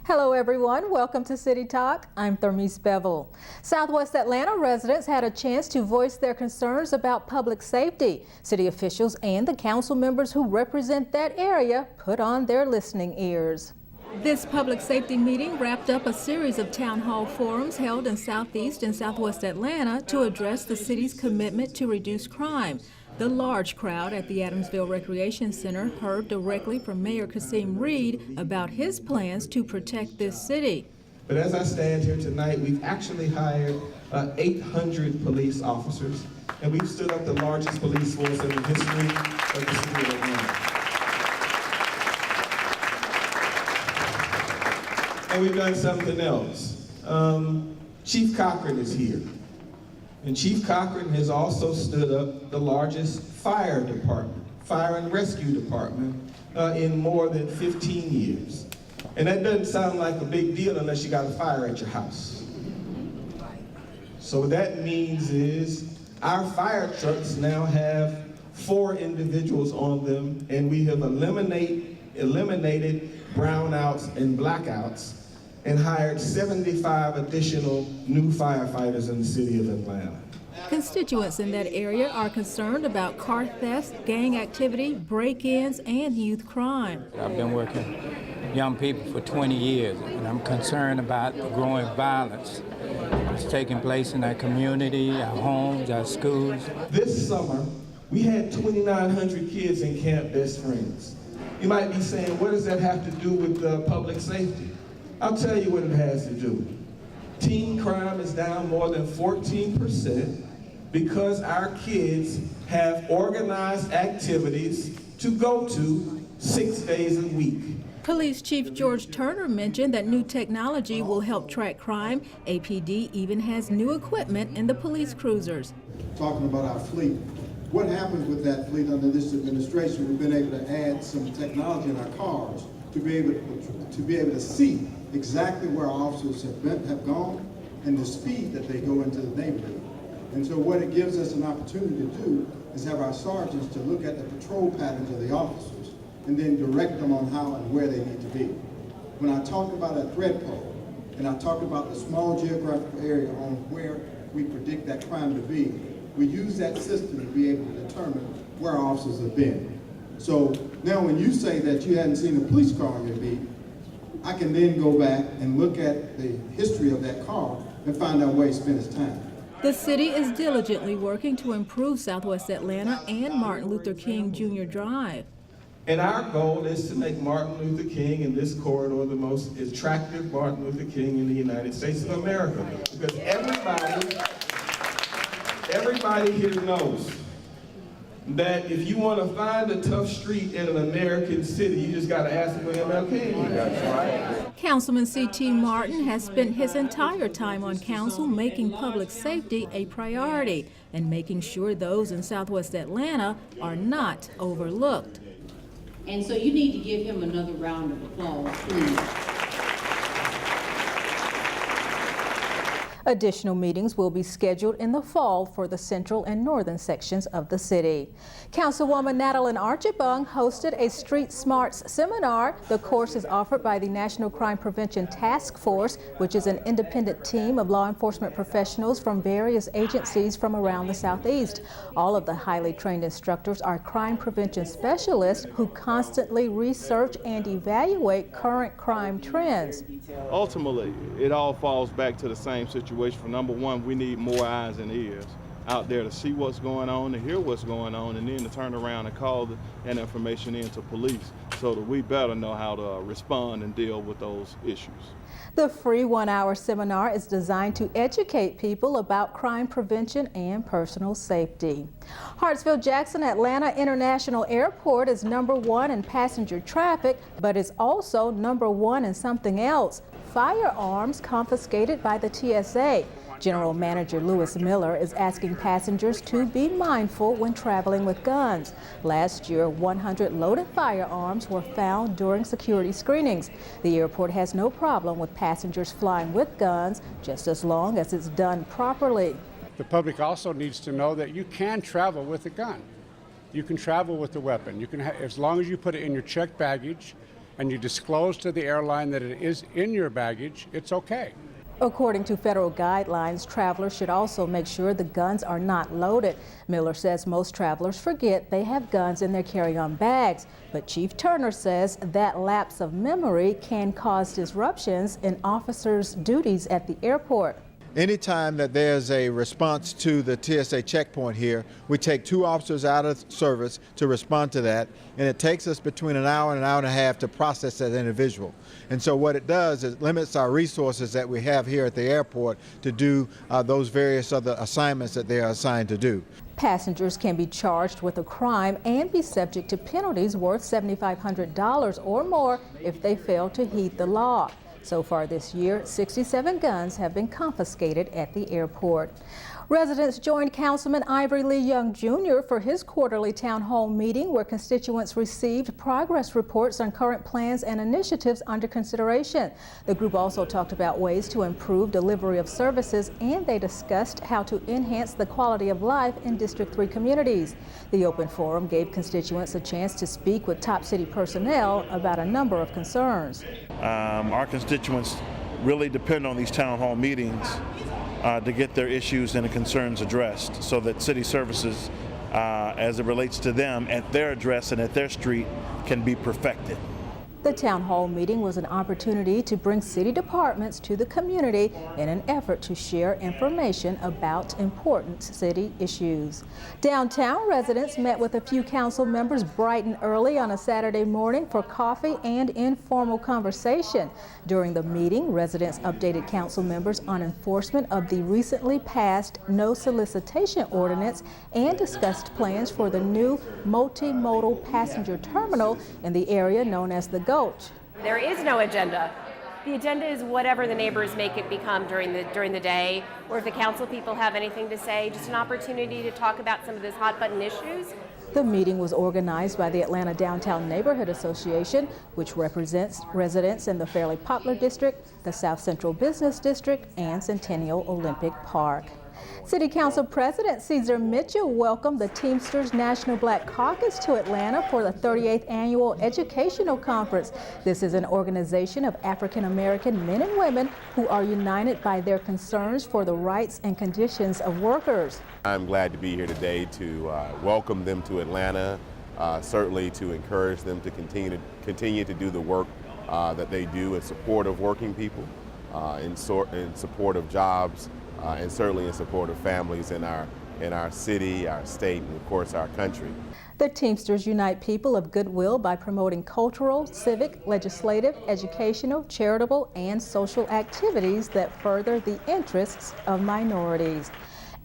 Hello everyone, welcome to City Talk. I'm Thermice Bevelle. Southwest Atlanta residents had a chance to voice their concerns about public safety. City officials and the council members who represent that area put on their listening ears. This public safety meeting wrapped up a series of town hall forums held in Southeast and Southwest Atlanta to address the city's commitment to reduce crime. The large crowd at the Adamsville Recreation Center heard directly from Mayor Kasim Reed about his plans to protect this city. But as I stand here tonight, we've actually hired 800 police officers, and we've stood up the largest police force in the history of the city of Atlanta. And we've done something else. Chief Cochran is here. And Chief Cochran has also stood up the largest fire department, fire and rescue department, in more than 15 years. And that doesn't sound like a big deal unless you got a fire at your house. So what that means is our fire trucks now have 4 individuals on them, and we have eliminated brownouts and blackouts and hired 75 additional new firefighters in the city of Atlanta. Constituents in that area are concerned about car thefts, gang activity, break-ins, and youth crime. I've been working with young people for 20 years, and I'm concerned about the growing violence that's taking place in our community, our homes, our schools. This summer, we had 2,900 kids in Camp Best Friends. You might be saying, what does that have to do with public safety? I'll tell you what it has to do. Teen crime is down more than 14% because our kids have organized activities to go to 6 days a week. Police Chief George Turner mentioned that new technology will help track crime. APD even has new equipment in the police cruisers. Talking about our fleet, what happens with that fleet under this administration? We've been able to add some technology in our cars to be able to see exactly where our officers have gone and the speed that they go into the neighborhood. And so what it gives us an opportunity to do is have our sergeants to look at the patrol patterns of the officers and then direct them on how and where they need to be. When I talk about a threat code and I talk about the small geographical area on where we predict that crime to be, we use that system to be able to determine where our officers have been. So now when you say that you hadn't seen a police car on your beat, I can then go back and look at the history of that car and find out where he spent his time. The city is diligently working to improve Southwest Atlanta and Martin Luther King Jr. Drive. And our goal is to make Martin Luther King in this corridor the most attractive Martin Luther King in the United States of America. Because everybody here knows that if you want to find a tough street in an American city, you just got to ask where MLK is. That's right. Councilman C.T. Martin has spent his entire time on council making public safety a priority and making sure those in Southwest Atlanta are not overlooked. And so you need to give him another round of applause, please. Additional meetings will be scheduled in the fall for the central and northern sections of the city. Councilwoman Natalie Archibong hosted a Street Smarts seminar. The course is offered by the National Crime Prevention Task Force, which is an independent team of law enforcement professionals from various agencies from around the Southeast. All of the highly trained instructors are crime prevention specialists who constantly research and evaluate current crime trends. Ultimately, it all falls back to the same situation. For number one, we need more eyes and ears out there to see what's going on, to hear what's going on, and then to turn around and call that information into police so that we better know how to respond and deal with those issues. The free 1-hour seminar is designed to educate people about crime prevention and personal safety. Hartsfield-Jackson Atlanta International Airport is #1 in passenger traffic, but is also #1 in something else: firearms confiscated by the TSA. General Manager Lewis Miller is asking passengers to be mindful when traveling with guns. Last year, 100 loaded firearms were found during security screenings. The airport has no problem with passengers flying with guns, just as long as it's done properly. The public also needs to know that you can travel with a gun. You can travel with a weapon. You can, as long as you put it in your checked baggage and you disclose to the airline that it is in your baggage, it's okay. According to federal guidelines, travelers should also make sure the guns are not loaded. Miller says most travelers forget they have guns in their carry-on bags, but Chief Turner says that lapse of memory can cause disruptions in officers' duties at the airport. Anytime that there's a response to the TSA checkpoint here, we take 2 officers out of service to respond to that, and it takes us between an hour and a half to process that individual. And so what it does is limits our resources that we have here at the airport to do those various other assignments that they are assigned to do. Passengers can be charged with a crime and be subject to penalties worth $7,500 or more if they fail to heed the law. So far this year, 67 guns have been confiscated at the airport. Residents joined Councilman Ivory Lee Young Jr. for his quarterly town hall meeting where constituents received progress reports on current plans and initiatives under consideration. The group also talked about ways to improve delivery of services, and they discussed how to enhance the quality of life in District 3 communities. The open forum gave constituents a chance to speak with top city personnel about a number of concerns. Our constituents really depend on these town hall meetings to get their issues and concerns addressed so that city services, as it relates to them at their address and at their street, can be perfected. The town hall meeting was an opportunity to bring city departments to the community in an effort to share information about important city issues. Downtown residents met with a few council members bright and early on a Saturday morning for coffee and informal conversation. During the meeting, residents updated council members on enforcement of the recently passed no solicitation ordinance and discussed plans for the new multimodal passenger terminal in the area known as the Gulch. There is no agenda. The agenda is whatever the neighbors make it become during the day, or if the council people have anything to say, just an opportunity to talk about some of those hot button issues. The meeting was organized by the Atlanta Downtown Neighborhood Association, which represents residents in the Fairleigh Poplar District, the South Central Business District, and Centennial Olympic Park. City Council President Cesar Mitchell welcomed the Teamsters National Black Caucus to Atlanta for the 38th Annual Educational Conference. This is an organization of African American men and women who are united by their concerns for the rights and conditions of workers. I'm glad to be here today to welcome them to Atlanta, certainly to encourage them to continue to do the work that they do in support of working people, in support of jobs, and certainly in support of families in our city, our state, and of course our country. The Teamsters unite people of goodwill by promoting cultural, civic, legislative, educational, charitable, and social activities that further the interests of minorities.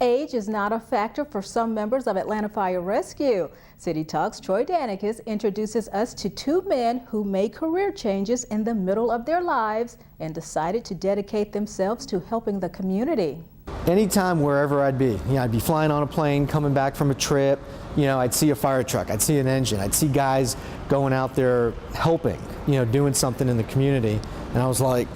Age is not a factor for some members of Atlanta Fire Rescue. City Talk's Troy Danicus introduces us to 2 men who made career changes in the middle of their lives and decided to dedicate themselves to helping the community. Anytime, wherever I'd be, I'd be flying on a plane, coming back from a trip, I'd see a fire truck, I'd see an engine, I'd see guys going out there helping, doing something in the community, and I was like,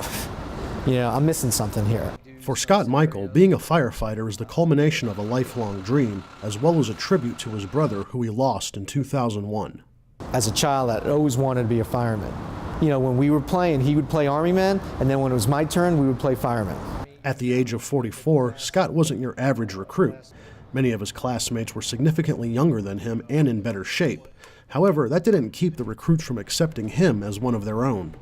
I'm missing something here. For Scott Michael, being a firefighter is the culmination of a lifelong dream, as well as a tribute to his brother, who he lost in 2001. As a child, I always wanted to be a fireman. When we were playing, he would play Army men, and then when it was my turn, we would play firemen. At the age of 44, Scott wasn't your average recruit. Many of his classmates were significantly younger than him and in better shape. However, that didn't keep the recruits from accepting him as one of their own.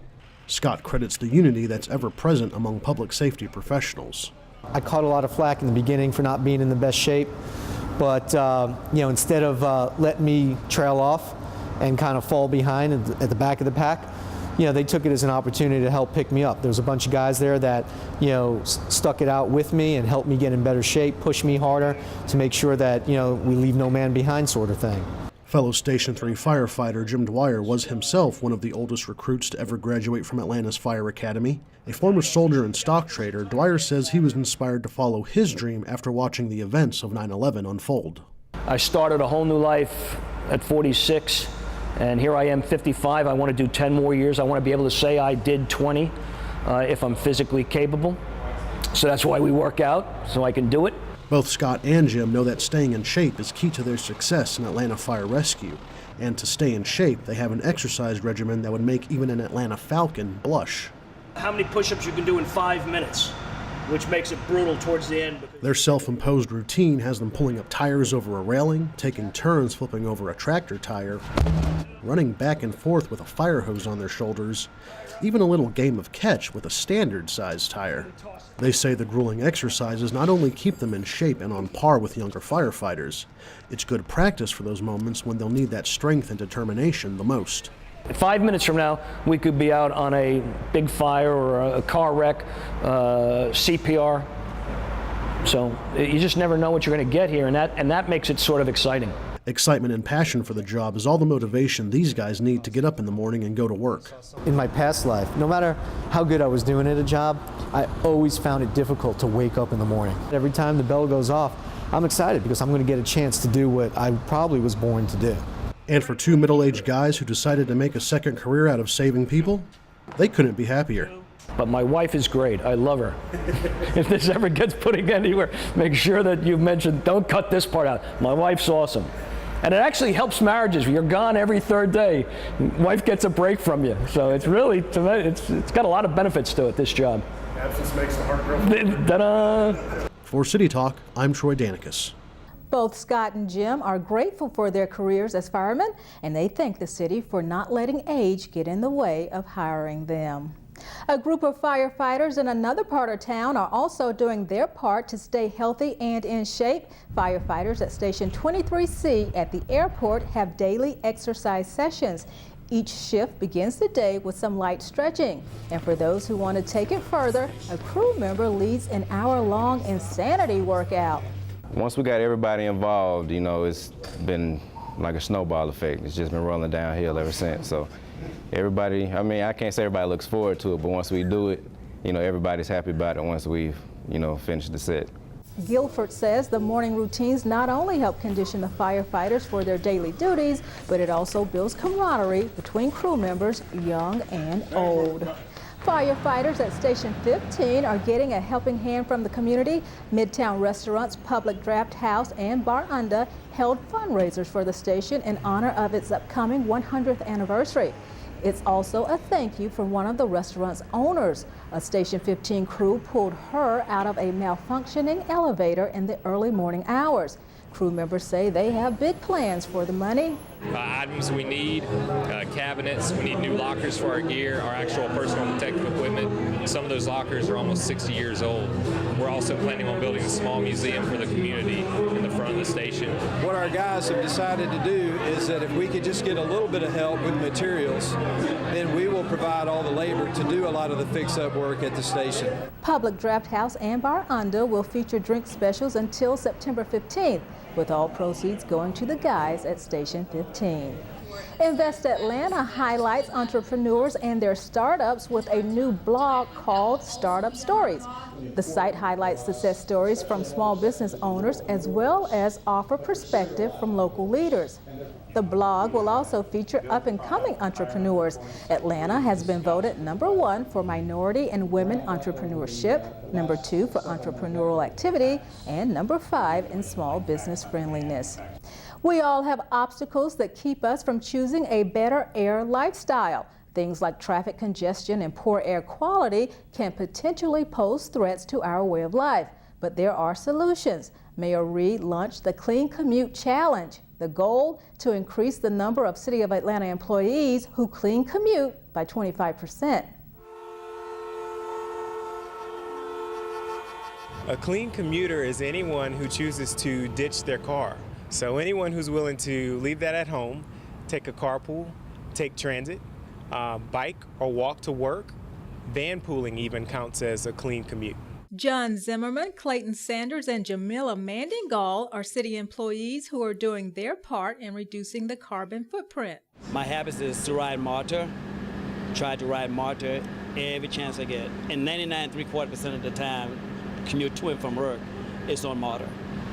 Scott credits the unity that's ever present among public safety professionals. I caught a lot of flack in the beginning for not being in the best shape, but instead of letting me trail off and kind of fall behind at the back of the pack, they took it as an opportunity to help pick me up. There was a bunch of guys there that stuck it out with me and helped me get in better shape, push me harder to make sure that we leave no man behind, sort of thing. Fellow Station 3 firefighter Jim Dwyer was himself one of the oldest recruits to ever graduate from Atlanta's Fire Academy. A former soldier and stock trader, Dwyer says he was inspired to follow his dream after watching the events of 9/11 unfold. I started a whole new life at 46, and here I am 55. I want to do 10 more years. I want to be able to say I did 20 if I'm physically capable. So that's why we work out, so I can do it. Both Scott and Jim know that staying in shape is key to their success in Atlanta Fire Rescue. And to stay in shape, they have an exercise regimen that would make even an Atlanta Falcon blush. How many push-ups you can do in 5 minutes, which makes it brutal towards the end. Their self-imposed routine has them pulling up tires over a railing, taking turns flipping over a tractor tire, running back and forth with a fire hose on their shoulders, even a little game of catch with a standard-sized tire. They say the grueling exercises not only keep them in shape and on par with younger firefighters, it's good practice for those moments when they'll need that strength and determination the most. 5 minutes from now, we could be out on a big fire or a car wreck, CPR. So you just never know what you're going to get here, and that makes it sort of exciting. Excitement and passion for the job is all the motivation these guys need to get up in the morning and go to work. In my past life, no matter how good I was doing at a job, I always found it difficult to wake up in the morning. Every time the bell goes off, I'm excited because I'm going to get a chance to do what I probably was born to do. And for two middle-aged guys who decided to make a second career out of saving people, they couldn't be happier. But my wife is great. I love her. If this ever gets put anywhere, make sure that you mention, don't cut this part out. My wife's awesome. And it actually helps marriages. You're gone every third day. Wife gets a break from you. So it's really, to me, it's got a lot of benefits to it, this job. Absence makes the heart grow. Ta-da! For City Talk, I'm Troy Danicus. Both Scott and Jim are grateful for their careers as firemen, and they thank the city for not letting age get in the way of hiring them. A group of firefighters in another part of town are also doing their part to stay healthy and in shape. Firefighters at Station 23C at the airport have daily exercise sessions. Each shift begins the day with some light stretching. And for those who want to take it further, a crew member leads an hour-long insanity workout. Once we got everybody involved, you know, it's been like a snowball effect. It's just been rolling downhill ever since. So everybody, I mean, I can't say everybody looks forward to it, but once we do it, you know, everybody's happy about it once we've, you know, finished the set. Guilford says the morning routines not only help condition the firefighters for their daily duties, but it also builds camaraderie between crew members, young and old. Firefighters at Station 15 are getting a helping hand from the community. Midtown Restaurants, Public Draft House, and Bar Unda held fundraisers for the station in honor of its upcoming 100th anniversary. It's also a thank you from one of the restaurant's owners. A Station 15 crew pulled her out of a malfunctioning elevator in the early morning hours. Crew members say they have big plans for the money. Items we need, cabinets, we need new lockers for our gear, our actual personal protective equipment. Some of those lockers are almost 60 years old. We're also planning on building a small museum for the community in the front of the station. What our guys have decided to do is that if we could just get a little bit of help with materials, then we will provide all the labor to do a lot of the fix-up work at the station. Public Draft House and Bar Unda will feature drink specials until September 15th, with all proceeds going to the guys at Station 15. Invest Atlanta highlights entrepreneurs and their startups with a new blog called Startup Stories. The site highlights success stories from small business owners as well as offer perspective from local leaders. The blog will also feature up-and-coming entrepreneurs. Atlanta has been voted #1 for minority and women entrepreneurship, #2 for entrepreneurial activity, and #5 in small business friendliness. We all have obstacles that keep us from choosing a better air lifestyle. Things like traffic congestion and poor air quality can potentially pose threats to our way of life. But there are solutions. Mayor Reed launched the Clean Commute Challenge. The goal, to increase the number of City of Atlanta employees who clean commute by 25%. A clean commuter is anyone who chooses to ditch their car. So anyone who's willing to leave that at home, take a carpool, take transit, bike or walk to work, van pooling even counts as a clean commute. John Zimmerman, Clayton Sanders, and Jamila Mandingal are city employees who are doing their part in reducing the carbon footprint. My habit is to ride MARTA, try to ride MARTA every chance I get. And 99.75% of the time, commute to and from work, it's on MARTA.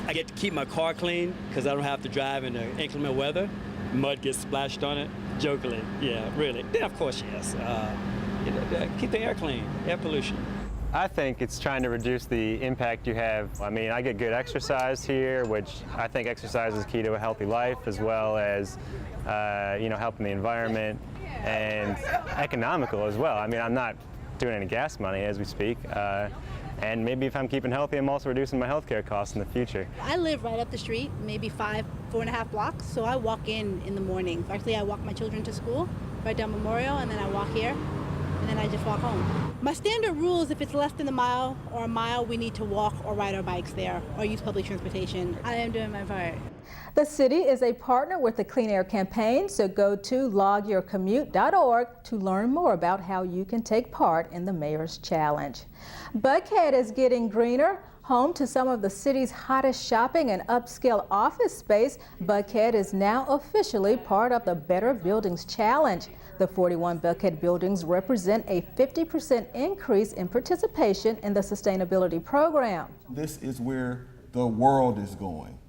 I get to keep my car clean because I don't have to drive in the inclement weather. Mud gets splashed on it, jokingly, yeah, really. Then of course, yes, keep the air clean, air pollution. I think it's trying to reduce the impact you have. I mean, I get good exercise here, which I think exercise is key to a healthy life, as well as, helping the environment and economical as well. I mean, I'm not doing any gas money as we speak. And maybe if I'm keeping healthy, I'm also reducing my healthcare costs in the future. I live right up the street, maybe 4.5 blocks, so I walk in the morning. Actually, I walk my children to school, right down Memorial, and then I walk here, and then I just walk home. My standard rule is if it's less than a mile, we need to walk or ride our bikes there or use public transportation. I am doing my part. The city is a partner with the Clean Air Campaign, so go to logyourcommute.org to learn more about how you can take part in the Mayor's Challenge. Buckhead is getting greener. Home to some of the city's hottest shopping and upscale office space, Buckhead is now officially part of the Better Buildings Challenge. The 41 Buckhead buildings represent a 50% increase in participation in the sustainability program. This is where the world is going.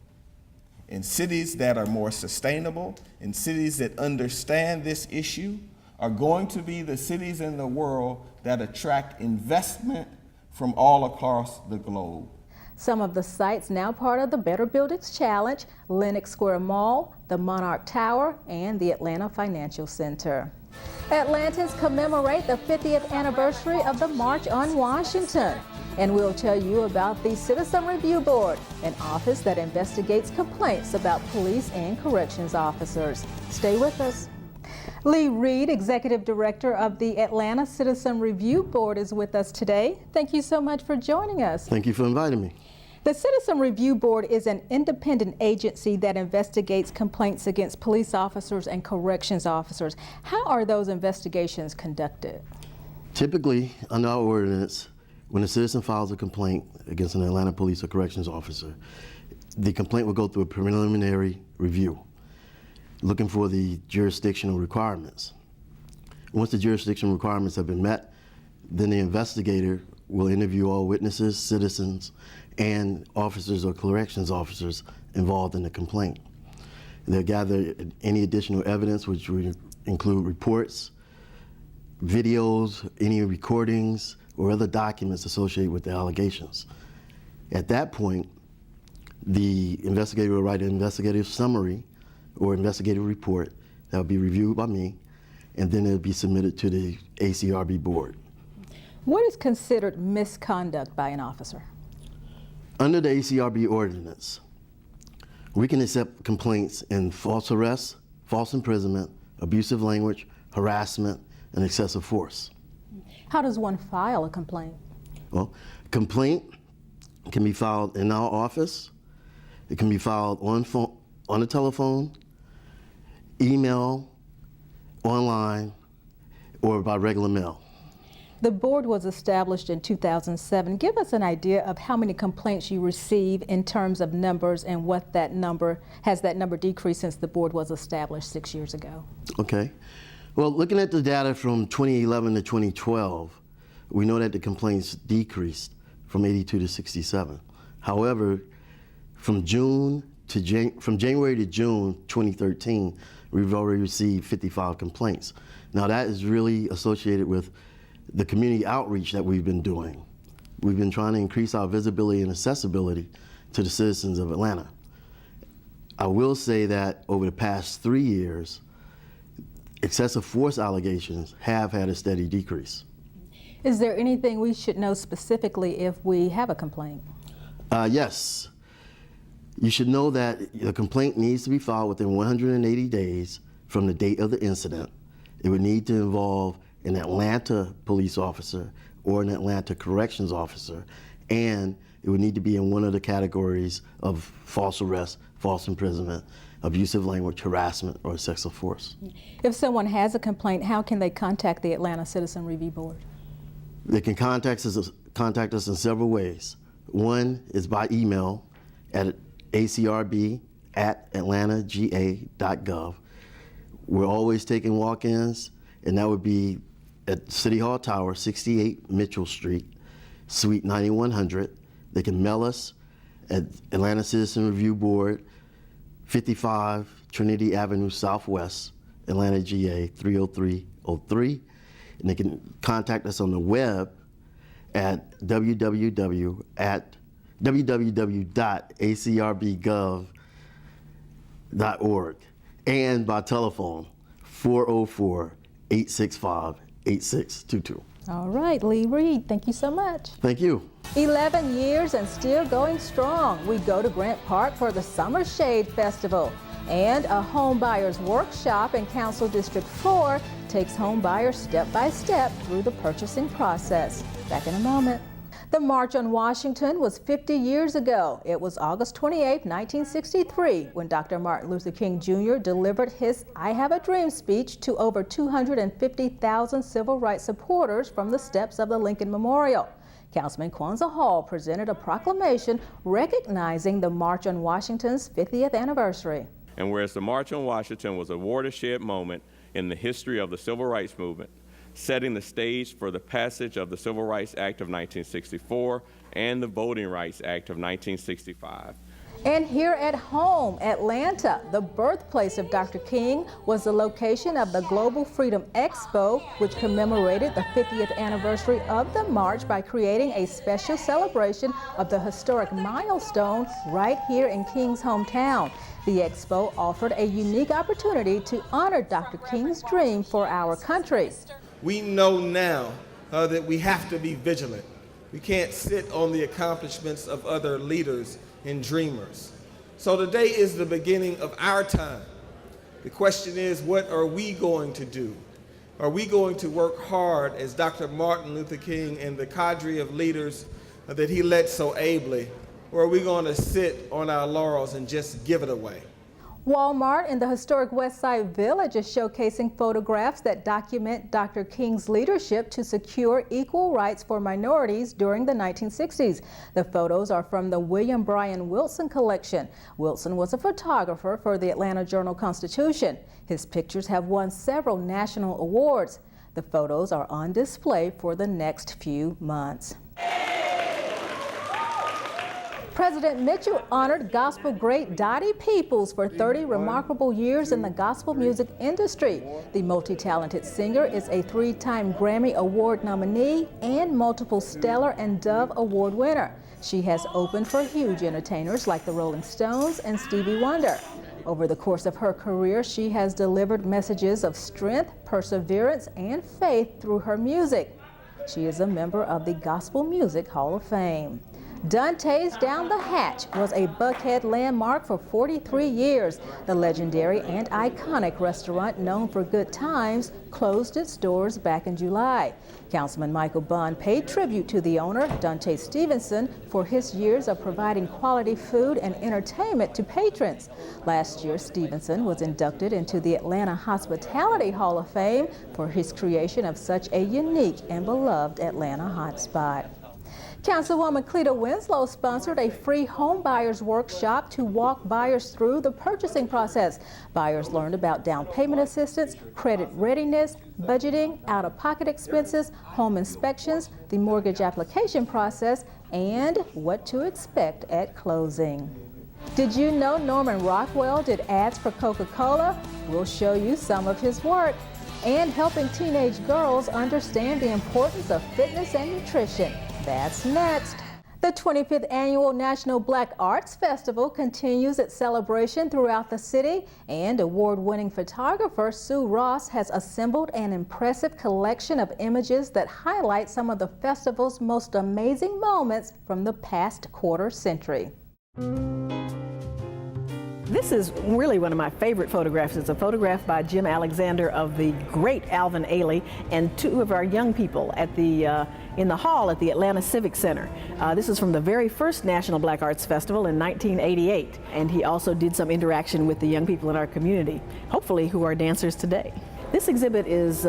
In cities that are more sustainable, in cities that understand this issue, are going to be the cities in the world that attract investment from all across the globe. Some of the sites now part of the Better Buildings Challenge: Lenox Square Mall, the Monarch Tower, and the Atlanta Financial Center. Atlantans commemorate the 50th anniversary of the March on Washington. And we'll tell you about the Citizen Review Board, an office that investigates complaints about police and corrections officers. Stay with us. Lee Reed, Executive Director of the Atlanta Citizen Review Board, is with us today. Thank you so much for joining us. Thank you for inviting me. The Citizen Review Board is an independent agency that investigates complaints against police officers and corrections officers. How are those investigations conducted? Typically, under our ordinance, when a citizen files a complaint against an Atlanta police or corrections officer, the complaint will go through a preliminary review, looking for the jurisdictional requirements. Once the jurisdictional requirements have been met, then the investigator will interview all witnesses, citizens, and officers or corrections officers involved in the complaint. They'll gather any additional evidence, which would include reports, videos, any recordings, or other documents associated with the allegations. At that point, the investigator will write an investigative summary or investigative report that will be reviewed by me, and then it will be submitted to the ACRB board. What is considered misconduct by an officer? Under the ACRB ordinance, we can accept complaints in false arrest, false imprisonment, abusive language, harassment, and excessive force. How does one file a complaint? Well, complaint can be filed in our office. It can be filed on the telephone, email, online, or by regular mail. The board was established in 2007. Give us an idea of how many complaints you receive in terms of numbers and what that number, has that number decreased since the board was established 6 years ago? Okay. Well, looking at the data from 2011 to 2012, we know that the complaints decreased from 82 to 67. However, from January to June 2013, we've already received 55 complaints. Now that is really associated with the community outreach that we've been doing. We've been trying to increase our visibility and accessibility to the citizens of Atlanta. I will say that over the past 3 years, excessive force allegations have had a steady decrease. Is there anything we should know specifically if we have a complaint? Yes. You should know that the complaint needs to be filed within 180 days from the date of the incident. It would need to involve an Atlanta police officer or an Atlanta corrections officer, and it would need to be in one of the categories of false arrest, false imprisonment, abusive language, harassment, or excessive force. If someone has a complaint, how can they contact the Atlanta Citizen Review Board? They can contact us in several ways. One is by email at acrb@atlantagA.gov. We're always taking walk-ins, and that would be at City Hall Tower, 68 Mitchell Street, Suite 9100. They can mail us at Atlanta Citizen Review Board, 55 Trinity Avenue Southwest, Atlanta, GA 30303. And they can contact us on the web at www.acrbgov.org and by telephone 404-865-8622. All right, Lee Reed, thank you so much. Thank you. 11 years and still going strong. We go to Grant Park for the Summer Shade Festival. And a home buyers workshop in Council District 4 takes home buyers step by step through the purchasing process. Back in a moment. The March on Washington was 50 years ago. It was August 28, 1963, when Dr. Martin Luther King Jr. delivered his I Have a Dream speech to over 250,000 civil rights supporters from the steps of the Lincoln Memorial. Councilman Kwanzaa Hall presented a proclamation recognizing the March on Washington's 50th anniversary. And whereas the March on Washington was a watershed moment in the history of the civil rights movement, setting the stage for the passage of the Civil Rights Act of 1964 and the Voting Rights Act of 1965. And here at home, Atlanta, the birthplace of Dr. King, was the location of the Global Freedom Expo, which commemorated the 50th anniversary of the march by creating a special celebration of the historic milestone right here in King's hometown. The expo offered a unique opportunity to honor Dr. King's dream for our country. We know now that we have to be vigilant. We can't sit on the accomplishments of other leaders and dreamers. So today is the beginning of our time. The question is, what are we going to do? Are we going to work hard as Dr. Martin Luther King and the cadre of leaders that he led so ably, or are we going to sit on our laurels and just give it away? Walmart in the historic West Side Village is showcasing photographs that document Dr. King's leadership to secure equal rights for minorities during the 1960s. The photos are from the William Bryan Wilson collection. Wilson was a photographer for the Atlanta Journal-Constitution. His pictures have won several national awards. The photos are on display for the next few months. President Mitchell honored gospel great Dottie Peoples for 30 remarkable years in the gospel music industry. The multi-talented singer is a 3-time Grammy Award nominee and multiple Stellar and Dove Award winner. She has opened for huge entertainers like the Rolling Stones and Stevie Wonder. Over the course of her career, she has delivered messages of strength, perseverance, and faith through her music. She is a member of the Gospel Music Hall of Fame. Dante's Down the Hatch was a Buckhead landmark for 43 years. The legendary and iconic restaurant known for good times closed its doors back in July. Councilman Michael Bond paid tribute to the owner, Dante Stevenson, for his years of providing quality food and entertainment to patrons. Last year, Stevenson was inducted into the Atlanta Hospitality Hall of Fame for his creation of such a unique and beloved Atlanta hotspot. Councilwoman Cleta Winslow sponsored a free home buyers workshop to walk buyers through the purchasing process. Buyers learned about down payment assistance, credit readiness, budgeting, out-of-pocket expenses, home inspections, the mortgage application process, and what to expect at closing. Did you know Norman Rockwell did ads for Coca-Cola? We'll show you some of his work. And helping teenage girls understand the importance of fitness and nutrition. That's next. The 25th Annual National Black Arts Festival continues its celebration throughout the city, and award-winning photographer Sue Ross has assembled an impressive collection of images that highlight some of the festival's most amazing moments from the past quarter century. This is really one of my favorite photographs. It's a photograph by Jim Alexander of the great Alvin Ailey and 2 of our young people at the in the hall at the Atlanta Civic Center. This is from the very first National Black Arts Festival in 1988, and he also did some interaction with the young people in our community, hopefully who are dancers today. This exhibit is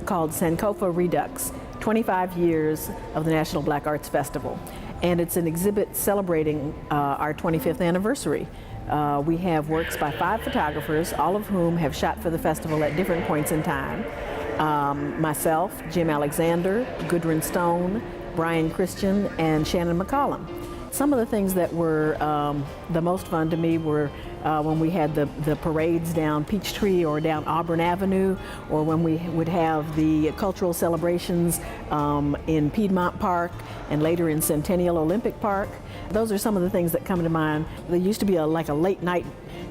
called Sankofa Redux, 25 years of the National Black Arts Festival, and it's an exhibit celebrating our 25th anniversary. We have works by 5 photographers, all of whom have shot for the festival at different points in time. Myself, Jim Alexander, Gudrun Stone, Brian Christian, and Shannon McCollum. Some of the things that were the most fun to me were when we had the parades down Peachtree or down Auburn Avenue, or when we would have the cultural celebrations in Piedmont Park and later in Centennial Olympic Park. Those are some of the things that come to mind. There used to be like a late night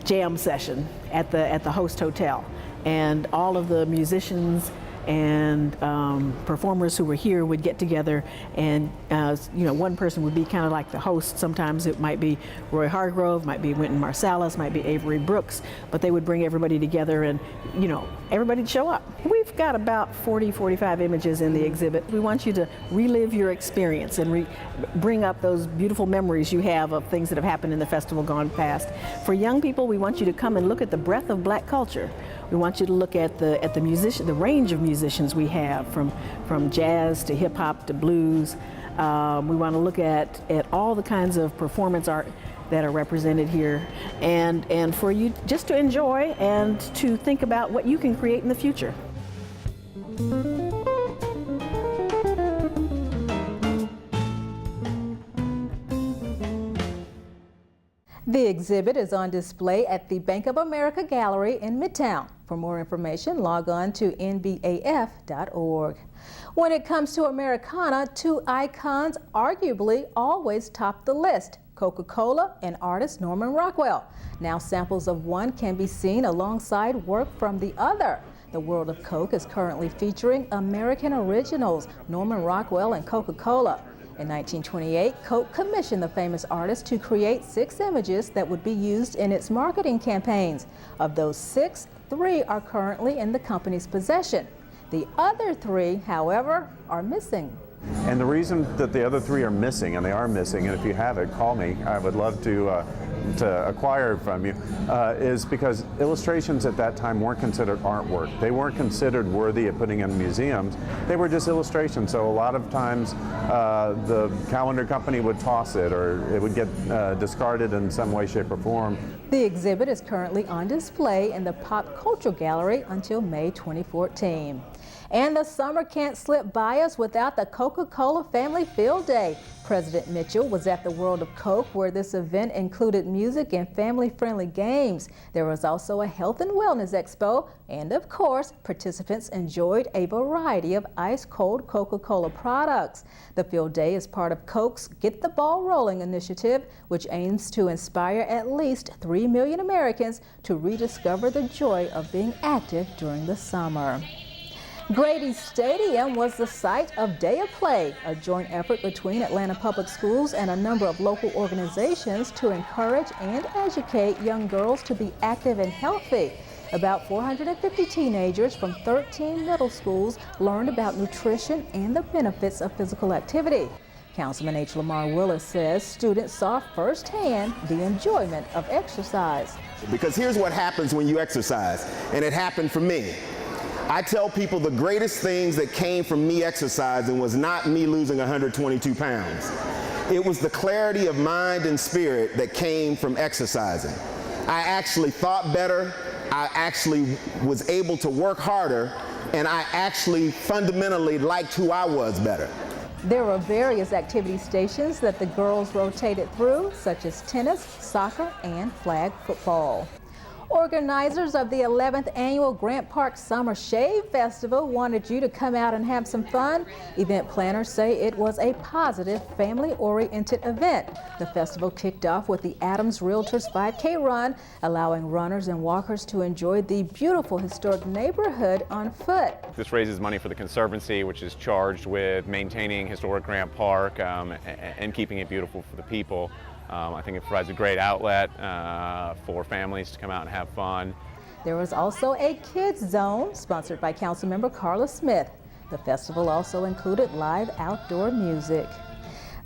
jam session at the host hotel, and all of the musicians and performers who were here would get together, and one person would be kind of like the host. Sometimes it might be Roy Hargrove, might be Wynton Marsalis, might be Avery Brooks, but they would bring everybody together, and everybody'd show up. We've got about 45 images in the exhibit. We want you to relive your experience and bring up those beautiful memories you have of things that have happened in the festival gone past. For young people, we want you to come and look at the breadth of black culture. We want you to look at the range of musicians we have, from jazz to hip hop to blues. We want to look at all the kinds of performance art that are represented here, and for you just to enjoy and to think about what you can create in the future. The exhibit is on display at the Bank of America Gallery in Midtown. For more information, log on to nbaf.org. When it comes to Americana, two icons arguably always top the list: Coca-Cola and artist Norman Rockwell. Now samples of one can be seen alongside work from the other. The World of Coke is currently featuring American originals, Norman Rockwell and Coca-Cola. In 1928, Coke commissioned the famous artist to create 6 images that would be used in its marketing campaigns. Of those 6, 3 are currently in the company's possession. The other 3, however, are missing. And the reason that the other 3 are missing, and they are missing, and if you have it, call me. I would love to acquire it from you, is because illustrations at that time weren't considered artwork. They weren't considered worthy of putting in museums. They were just illustrations. So a lot of times the calendar company would toss it, or it would get discarded in some way, shape, or form. The exhibit is currently on display in the Pop Culture Gallery until May 2014. And the summer can't slip by us without the Coca-Cola Family Field Day. President Mitchell was at the World of Coke, where this event included music and family-friendly games. There was also a health and wellness expo, and of course, participants enjoyed a variety of ice-cold Coca-Cola products. The Field Day is part of Coke's Get the Ball Rolling initiative, which aims to inspire at least 3 million Americans to rediscover the joy of being active during the summer. Grady Stadium was the site of Day of Play, a joint effort between Atlanta Public Schools and a number of local organizations to encourage and educate young girls to be active and healthy. About 450 teenagers from 13 middle schools learned about nutrition and the benefits of physical activity. Councilman H. Lamar Willis says students saw firsthand the enjoyment of exercise. Because here's what happens when you exercise, and it happened for me. I tell people the greatest things that came from me exercising was not me losing 122 pounds. It was the clarity of mind and spirit that came from exercising. I actually thought better, I actually was able to work harder, and I actually fundamentally liked who I was better. There were various activity stations that the girls rotated through, such as tennis, soccer, and flag football. Organizers of the 11th Annual Grant Park Summer Shave Festival wanted you to come out and have some fun. Event planners say it was a positive, family-oriented event. The festival kicked off with the Adams Realtors 5K run, allowing runners and walkers to enjoy the beautiful historic neighborhood on foot. This raises money for the Conservancy, which is charged with maintaining historic Grant Park and keeping it beautiful for the people. I think it provides a great outlet for families to come out and have fun. There was also a kids zone sponsored by Councilmember Carla Smith. The festival also included live outdoor music.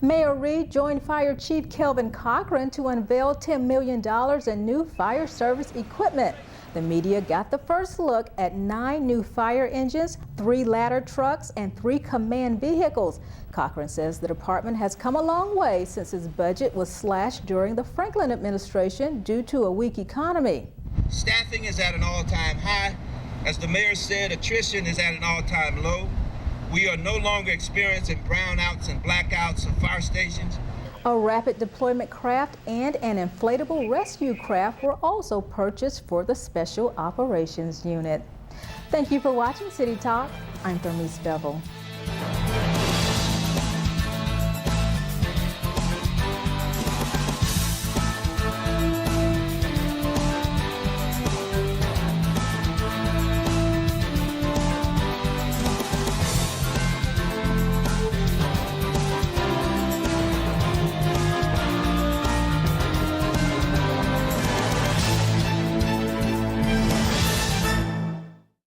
Mayor Reed joined Fire Chief Kelvin Cochran to unveil $10 million in new fire service equipment. The media got the first look at 9 new fire engines, 3 ladder trucks, and 3 command vehicles. Cochran says the department has come a long way since its budget was slashed during the Franklin administration due to a weak economy. Staffing is at an all-time high. As the mayor said, attrition is at an all-time low. We are no longer experiencing brownouts and blackouts of fire stations. A rapid deployment craft and an inflatable rescue craft were also purchased for the Special Operations Unit. Thank you for watching City Talk. I'm Thermice Bevelle.